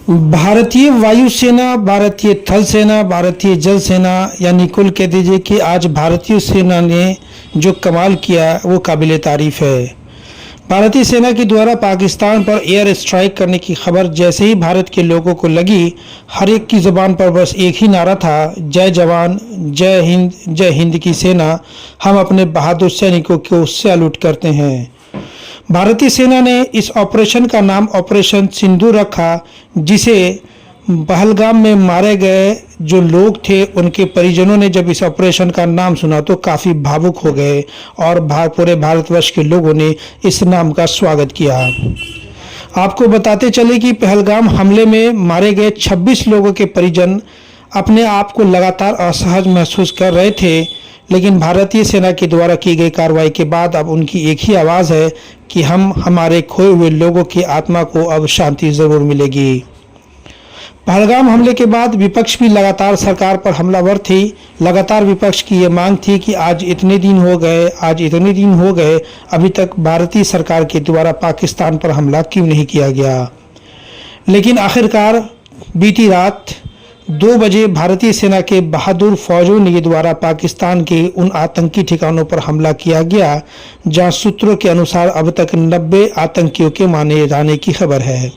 भारतीय वायुसेना, भारतीय थल सेना, भारतीय जल सेना, यानी कुल कह दीजिए कि आज भारतीय सेना ने जो कमाल किया वो काबिल तारीफ है। भारतीय सेना के द्वारा पाकिस्तान पर एयर स्ट्राइक करने की खबर जैसे ही भारत के लोगों को लगी, हर एक की ज़ुबान पर बस एक ही नारा था, जय जवान, जय हिंद की सेना। हम अपने बहादुर सैनिकों को सैल्यूट करते हैं। भारतीय सेना ने इस ऑपरेशन का नाम ऑपरेशन सिंदूर रखा, जिसे पहलगाम में मारे गए जो लोग थे उनके परिजनों ने जब इस ऑपरेशन का नाम सुना तो काफ़ी भावुक हो गए और पूरे भारतवर्ष के लोगों ने इस नाम का स्वागत किया। आपको बताते चले कि पहलगाम हमले में मारे गए 26 लोगों के परिजन अपने आप को लगातार असहज महसूस कर रहे थे, लेकिन भारतीय सेना के द्वारा की गई कार्रवाई के बाद अब उनकी एक ही आवाज़ है कि हमारे खोए हुए लोगों की आत्मा को अब शांति ज़रूर मिलेगी। पहलगाम हमले के बाद विपक्ष भी लगातार सरकार पर हमलावर थी। लगातार विपक्ष की ये मांग थी कि आज इतने दिन हो गए, अभी तक भारतीय सरकार के द्वारा पाकिस्तान पर हमला क्यों नहीं किया गया। लेकिन आखिरकार बीती रात 2 बजे भारतीय सेना के बहादुर फौजों के द्वारा पाकिस्तान के उन आतंकी ठिकानों पर हमला किया गया जहां सूत्रों के अनुसार अब तक 90 आतंकियों के मारे जाने की खबर है।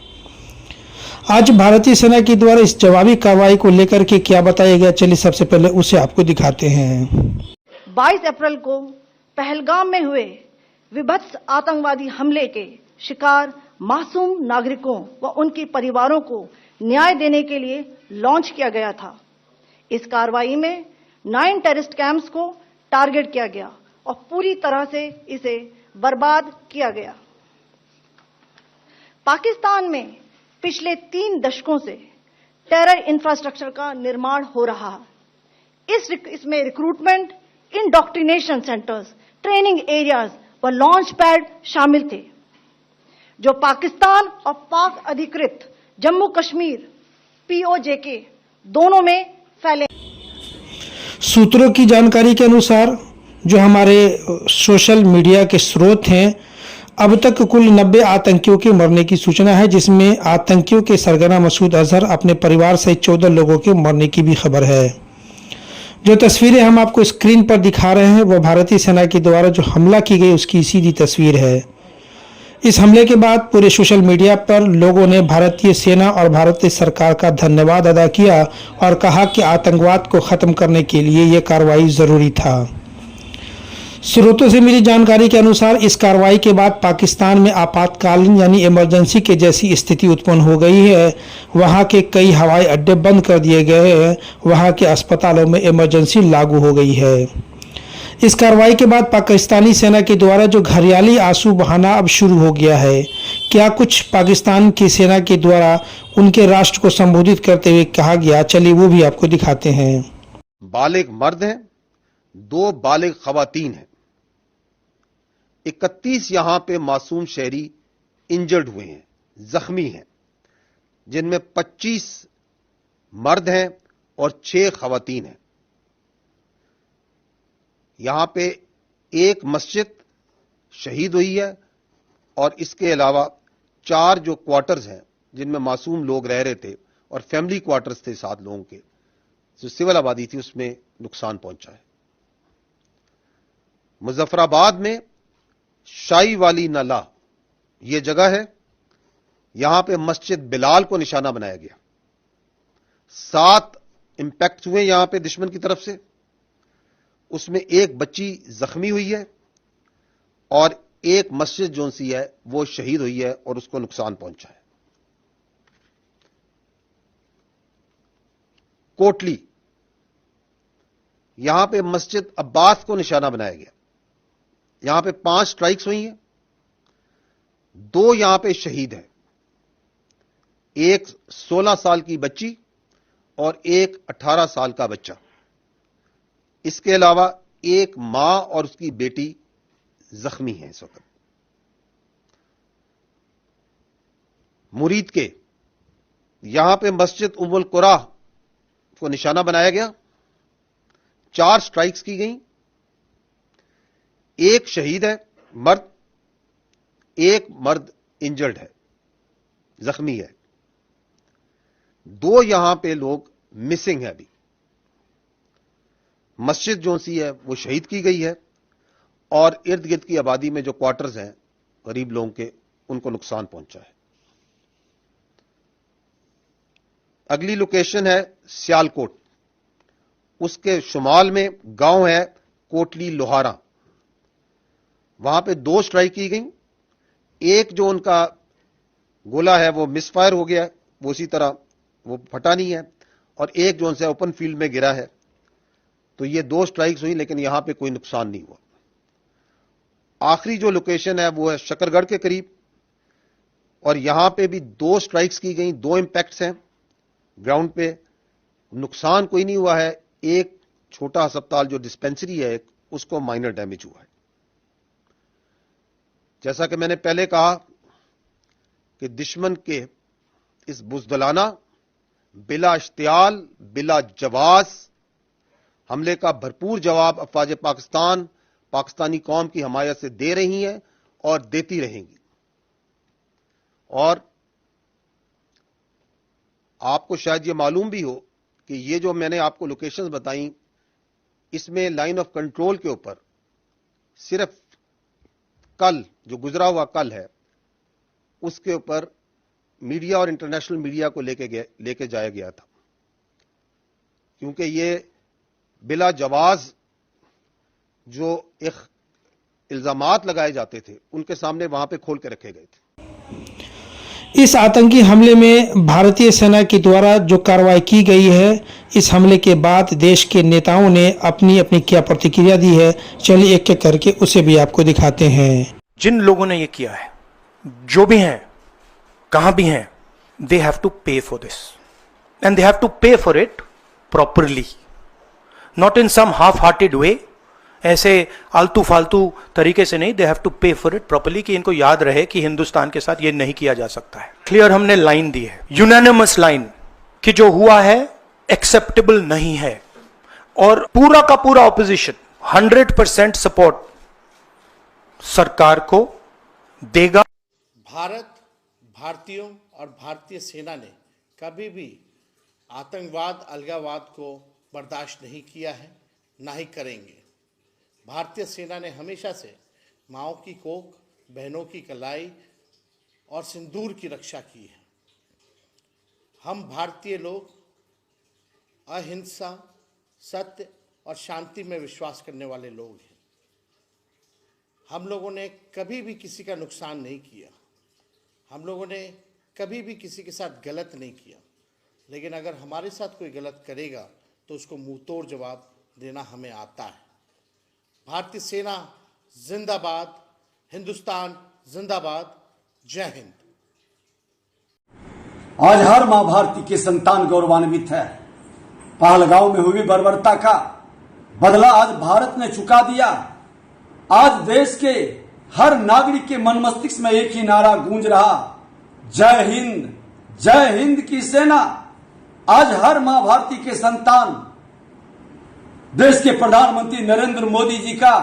आज भारतीय सेना के द्वारा इस जवाबी कार्रवाई को लेकर के क्या बताया गया, चलिए सबसे पहले उसे आपको दिखाते हैं। 22 अप्रैल को पहलगाम में हुए विभत्स आतंकवादी हमले के शिकार मासूम नागरिकों व उनके परिवारों को न्याय देने के लिए लॉन्च किया गया था। इस कार्रवाई में 9 टेररिस्ट कैंप्स को टारगेट किया गया और पूरी तरह से इसे बर्बाद किया गया। पाकिस्तान में पिछले 3 दशकों से टेरर इंफ्रास्ट्रक्चर का निर्माण हो रहा है। इसमें recruitment, indoctrination centres, training areas व लॉन्च पैड शामिल थे, जो पाकिस्तान और पाक अधिकृत जम्मू कश्मीर POJK दोनों में फैले। सूत्रों की जानकारी के अनुसार जो हमारे सोशल मीडिया के स्रोत हैं, अब तक कुल 90 आतंकियों के मरने की सूचना है, जिसमें आतंकियों के सरगना मसूद अजहर अपने परिवार सहित 14 लोगों के मरने की भी खबर है। जो तस्वीरें हम आपको स्क्रीन पर दिखा रहे हैं वह भारतीय सेना के द्वारा जो हमला की गई उसकी सीधी तस्वीर है। इस हमले के बाद पूरे सोशल मीडिया पर लोगों ने भारतीय सेना और भारतीय सरकार का धन्यवाद अदा किया और कहा कि आतंकवाद को खत्म करने के लिए यह कार्रवाई जरूरी था। स्रोतों से मिली जानकारी के अनुसार इस कार्रवाई के बाद पाकिस्तान में आपातकालीन यानी इमरजेंसी के जैसी स्थिति उत्पन्न हो गई है। वहां के कई हवाई अड्डे बंद कर दिए गए हैं, वहां के अस्पतालों में इमरजेंसी लागू हो गई है। इस कार्रवाई के बाद पाकिस्तानी सेना के द्वारा जो घरियाली आंसू बहाना अब शुरू हो गया है। क्या कुछ पाकिस्तान की सेना के द्वारा उनके राष्ट्र को संबोधित करते हुए कहा गया, चलिए वो भी आपको दिखाते हैं। बालिग मर्द हैं, 2 बालिग खवातीन हैं, 31 यहां पे मासूम शहरी इंजर्ड हुए हैं, जख्मी हैं, जिनमें 25 मर्द हैं और 6 खवातीन हैं। यहां पे एक मस्जिद शहीद हुई है और इसके अलावा 4 जो क्वार्टर्स हैं जिनमें मासूम लोग रह रहे थे और फैमिली क्वार्टर्स थे 7 लोगों के, जो सिविल आबादी थी उसमें नुकसान पहुंचा है। मुजफ्फराबाद में शाही वाली नाला यह जगह है, यहां पे मस्जिद बिलाल को निशाना बनाया गया। 7 इंपैक्ट हुए यहां पे दुश्मन की तरफ से, उसमें एक बच्ची जख्मी हुई है और एक मस्जिद जो सी है वो शहीद हुई है और उसको नुकसान पहुंचा है। कोटली, यहां पे मस्जिद अब्बास को निशाना बनाया गया। यहां पे 5 स्ट्राइक्स हुई हैं, 2 यहां पे शहीद हैं, एक 16 साल की बच्ची और एक 18 साल का बच्चा। इसके अलावा एक मां और उसकी बेटी जख्मी है इस वक्त। मुरीद के यहां पे मस्जिद उम्मुल कुरा को निशाना बनाया गया, 4 स्ट्राइक्स की गई, एक शहीद है मर्द, एक मर्द इंजर्ड है, जख्मी है। 2 यहां पे लोग मिसिंग है अभी। मस्जिद जो सी है वो शहीद की गई है और इर्द गिर्द की आबादी में जो क्वार्टर्स हैं गरीब लोगों के, उनको नुकसान पहुंचा है। अगली लोकेशन है सियालकोट, उसके शुमाल में गांव है कोटली लोहारा। वहां पे 2 स्ट्राइक की गई। एक जो उनका गोला है वो मिसफायर हो गया, वो इसी तरह वो फटा नहीं है, और एक जो उनसे ओपन फील्ड में गिरा है। तो ये 2 स्ट्राइक्स हुई, लेकिन यहां पे कोई नुकसान नहीं हुआ। आखिरी जो लोकेशन है वो है शकरगढ़ के करीब, और यहां पे भी 2 स्ट्राइक्स की गई, 2 इंपैक्ट्स हैं ग्राउंड पे। नुकसान कोई नहीं हुआ है। एक छोटा अस्पताल जो डिस्पेंसरी है उसको माइनर डैमेज हुआ है। जैसा कि मैंने पहले कहा कि दुश्मन के इस बुज़दिलाना, बिला इश्तियाल, बिला जवाज हमले का भरपूर जवाब अफवाज पाकिस्तान पाकिस्तानी कौम की हमायत से दे रही हैं और देती रहेंगी। और आपको शायद यह मालूम भी हो कि ये जो मैंने आपको लोकेशंस बताई, इसमें लाइन ऑफ कंट्रोल के ऊपर सिर्फ कल जो गुजरा हुआ कल है उसके ऊपर मीडिया और इंटरनेशनल मीडिया को लेके जाया गया था, क्योंकि ये बिला जवाज जो एक इल्जामात लगाए जाते थे उनके सामने वहां पे खोल के रखे गए थे। इस आतंकी हमले में भारतीय सेना के द्वारा जो कार्रवाई की गई है, इस हमले के बाद देश के नेताओं ने अपनी अपनी क्या प्रतिक्रिया दी है, चलिए एक एक करके उसे भी आपको दिखाते हैं। जिन लोगों ने ये किया है, जो भी हैं, कहां भी हैं, they have to pay for this and they have to pay for it properly, not in some half hearted way, ऐसे आलतू फालतू तरीके से नहीं। They have to pay for it properly, कि इनको याद रहे कि हिंदुस्तान के साथ ये नहीं किया जा सकता है। क्लियर हमने लाइन दी है, यूनानिमस लाइन, कि जो हुआ है एक्सेप्टेबल नहीं है, और पूरा का पूरा ऑपोजिशन 100% सपोर्ट सरकार को देगा। भारत, भारतीयों और भारतीय सेना ने कभी भी आतंकवाद, अलगाववाद को बर्दाश्त नहीं किया है, ना ही करेंगे। भारतीय सेना ने हमेशा से माओ की कोख, बहनों की कलाई और सिंदूर की रक्षा की है। हम भारतीय लोग अहिंसा, सत्य और शांति में विश्वास करने वाले लोग हैं। हम लोगों ने कभी भी किसी का नुकसान नहीं किया, हम लोगों ने कभी भी किसी के साथ गलत नहीं किया, लेकिन अगर हमारे साथ कोई गलत करेगा तो उसको मुंह तोड़ जवाब देना हमें आता है। भारतीय सेना जिंदाबाद, हिंदुस्तान जिंदाबाद, जय हिंद। आज हर मां भारती के संतान गौरवान्वित है। पहलगांव में हुई बर्बरता का बदला आज भारत ने चुका दिया। आज देश के हर नागरिक के मन मस्तिष्क में एक ही नारा गूंज रहा, जय हिंद, जय हिंद की सेना। आज हर मां भारती के संतान देश के प्रधानमंत्री नरेंद्र मोदी जी का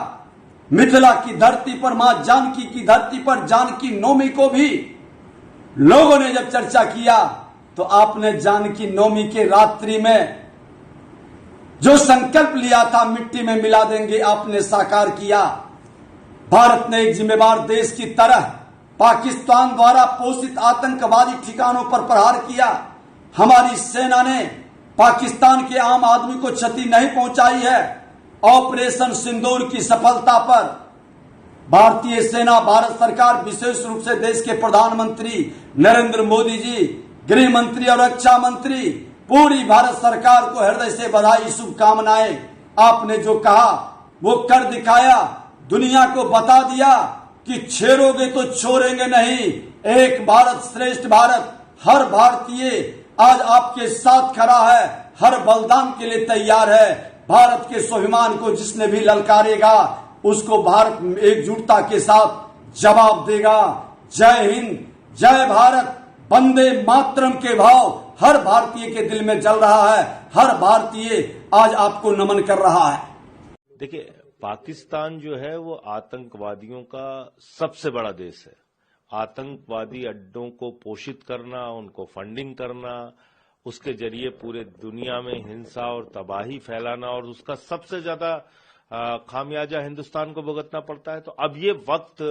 मिथिला की धरती पर, मां जानकी की धरती पर जानकी नवमी को भी लोगों ने जब चर्चा किया तो आपने जानकी नवमी के रात्रि में जो संकल्प लिया था मिट्टी में मिला देंगे, आपने साकार किया। भारत ने एक जिम्मेदार देश की तरह पाकिस्तान द्वारा पोषित आतंकवादी ठिकानों पर प्रहार किया। हमारी सेना ने पाकिस्तान के आम आदमी को क्षति नहीं पहुंचाई है। ऑपरेशन सिंदूर की सफलता पर भारतीय सेना, भारत सरकार, विशेष रूप से देश के प्रधानमंत्री नरेंद्र मोदी जी, गृह मंत्री और रक्षा मंत्री, पूरी भारत सरकार को हृदय से बधाई, शुभकामनाएं। आपने जो कहा वो कर दिखाया, दुनिया को बता दिया कि छेड़ोगे तो छोड़ेंगे नहीं। एक भारत श्रेष्ठ भारत, हर भारतीय आज आपके साथ खड़ा है, हर बलिदान के लिए तैयार है। भारत के स्वाभिमान को जिसने भी ललकारेगा उसको भारत एकजुटता के साथ जवाब देगा। जय हिंद, जय भारत, वंदे मातरम के भाव हर भारतीय के दिल में जल रहा है। हर भारतीय आज आपको नमन कर रहा है। देखिए, पाकिस्तान जो है वो आतंकवादियों का सबसे बड़ा देश है। आतंकवादी अड्डों को पोषित करना, उनको फंडिंग करना, उसके जरिए पूरे दुनिया में हिंसा और तबाही फैलाना और उसका सबसे ज्यादा खामियाजा हिंदुस्तान को भुगतना पड़ता है। तो अब ये वक्त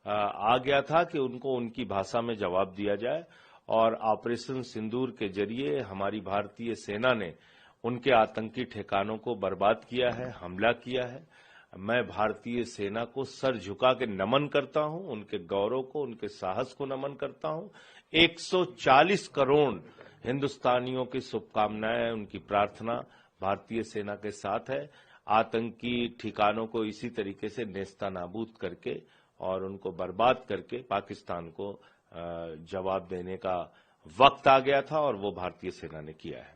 आ गया था कि उनको उनकी भाषा में जवाब दिया जाए और ऑपरेशन सिंदूर के जरिए हमारी भारतीय सेना ने उनके आतंकी ठिकानों को बर्बाद किया है, हमला किया है। मैं भारतीय सेना को सर झुका के नमन करता हूं, उनके गौरव को, उनके साहस को नमन करता हूं। 140 करोड़ हिंदुस्तानियों की शुभकामनाएं, उनकी प्रार्थना भारतीय सेना के साथ है। आतंकी ठिकानों को इसी तरीके से नेस्तनाबूद करके और उनको बर्बाद करके पाकिस्तान को जवाब देने का वक्त आ गया था और वो भारतीय सेना ने किया है।